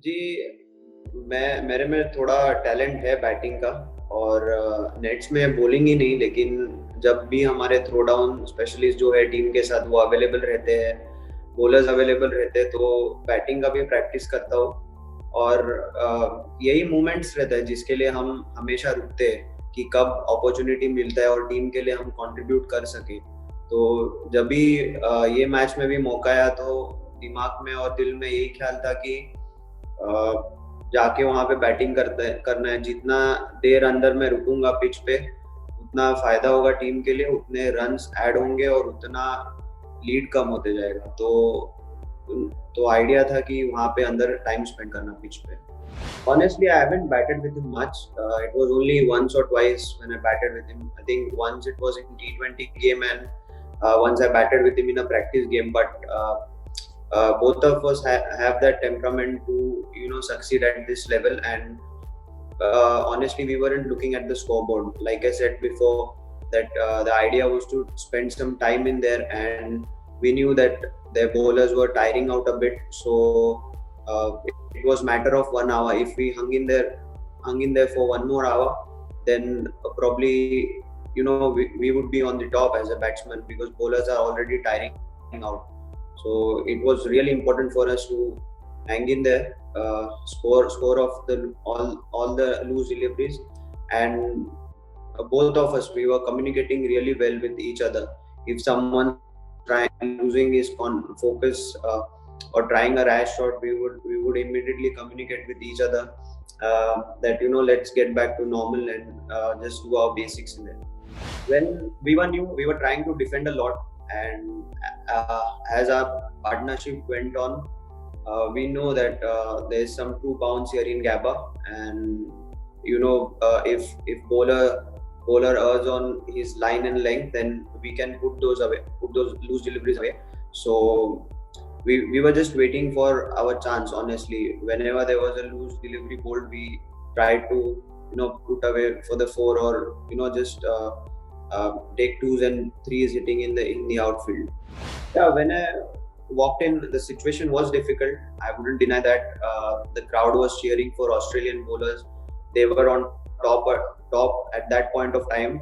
जी, मैं मेरे में थोड़ा टैलेंट है बैटिंग का। और नेट्स में बॉलिंग ही नहीं, लेकिन जब भी हमारे थ्रो डाउन स्पेशलिस्ट जो है टीम के साथ वो अवेलेबल रहते हैं, बॉलर्स अवेलेबल रहते हैं, तो बैटिंग का भी प्रैक्टिस करता हूँ। और यही मोमेंट्स रहता है जिसके लिए हम हमेशा रुकते हैं कि कब अपॉर्चुनिटी मिलता है और टीम के लिए हम कंट्रीब्यूट कर सके। तो जब भी ये मैच में भी मौका आया तो दिमाग में और दिल में यही ख्याल था कि जाके वहां पे बैटिंग करना है। जितना देर अंदर मैं रुकूंगा पिच पे, उतना फायदा होगा टीम के लिए, उतने रन्स ऐड होंगे और उतना लीड कम होते जाएगा। तो आइडिया था कि वहां पे अंदर टाइम स्पेंड करना पिच पे। Honestly, I haven't batted with him much. It was only once or twice when I batted with him. I think once it was in T20 game, and once I batted with him in a practice game. But both of us have that temperament to succeed at this level. And honestly, we weren't looking at the scoreboard. Like I said before, that the idea was to spend some time in there, and we knew that their bowlers were tiring out a bit. So it was matter of 1 hour. If we hung in there for one more hour, then probably we would be on the top as a batsman, because bowlers are already tiring out. So it was really important for us to hang in there, score of the all the loose deliveries. And both of us, we were communicating really well with each other. If someone trying losing his focus, or trying a rash shot, we would immediately communicate with each other, that let's get back to normal and just do our basics in there. When we were new, we were trying to defend a lot. And as our partnership went on, we know that there's some true bounce here in Gabba. And if bowler errs on his line and length, then we can put those away, put those loose deliveries away. So we were just waiting for our chance. Honestly, whenever there was a loose delivery bowled, we tried to put away for the four, or just take twos and threes hitting in the outfield. Yeah, when I walked in, the situation was difficult. I wouldn't deny that. The crowd was cheering for Australian bowlers. They were on top at that point of time.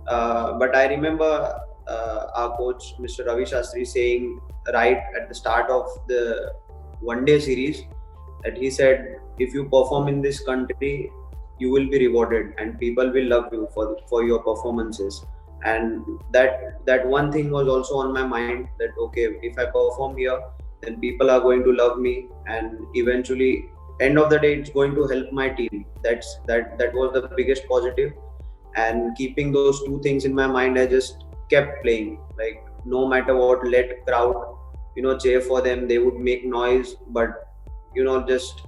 But I remember our coach, Mr. Ravi Shastri, saying right at the start of the one day series that he said, if you perform in this country, you will be rewarded and people will love you for your performances. And that one thing was also on my mind, that okay, if I perform here, then people are going to love me, and eventually end of the day it's going to help my team. That was the biggest positive. And keeping those two things in my mind, I just kept playing. Like, no matter what, let crowd cheer for them. They would make noise, but just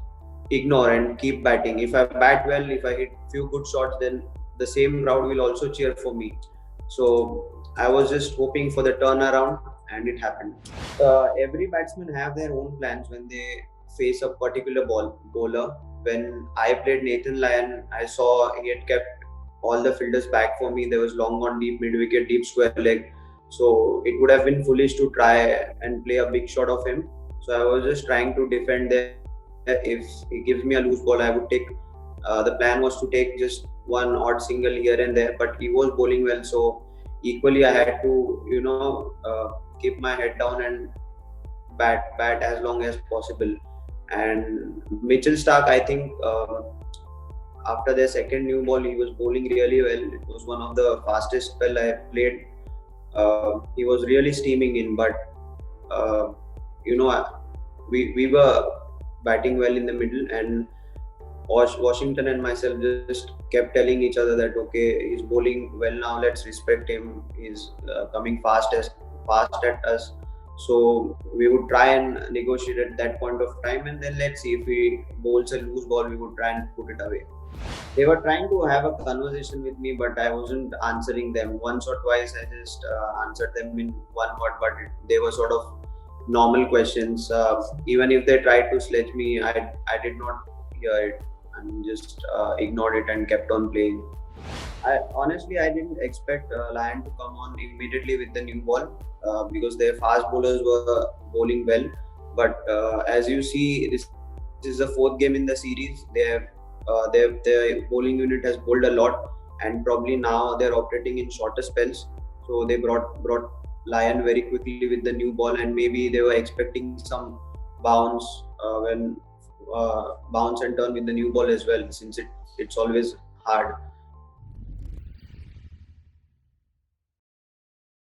ignore and keep batting. If I bat well, if I hit few good shots, then the same crowd will also cheer for me. So I was just hoping for the turnaround, and it happened. Every batsman have their own plans when they face a particular bowler. When I played Nathan Lyon, I saw he had kept all the fielders back for me. There was long on deep, mid wicket, deep square leg. So it would have been foolish to try and play a big shot of him. So I was just trying to defend there. If he gives me a loose ball, I would take. The plan was to take just one odd single here and there, but he was bowling well. So equally, I had to keep my head down and bat as long as possible. And Mitchell Stark, I think, after their second new ball, he was bowling really well. It was one of the fastest spell I have played. He was really steaming in, but uh, you know we were batting well in the middle, and Washington and myself just kept telling each other that okay, he's bowling well now. Let's respect him. He's coming fast at us. So we would try and negotiate at that point of time, and then let's see if he bowls a loose ball, we would try and put it away. They were trying to have a conversation with me, but I wasn't answering them. Once or twice, I just answered them in one word, but they were sort of normal questions. Even if they tried to sledge me, I did not hear it and just ignored it and kept on playing. I didn't expect Lion to come on immediately with the new ball, because their fast bowlers were bowling well. But as you see, this is the fourth game in the series. Their bowling unit has bowled a lot, and probably now they're operating in shorter spells. So they brought Lyon very quickly with the new ball, and maybe they were expecting some bounce bounce and turn with the new ball as well, since it's always hard.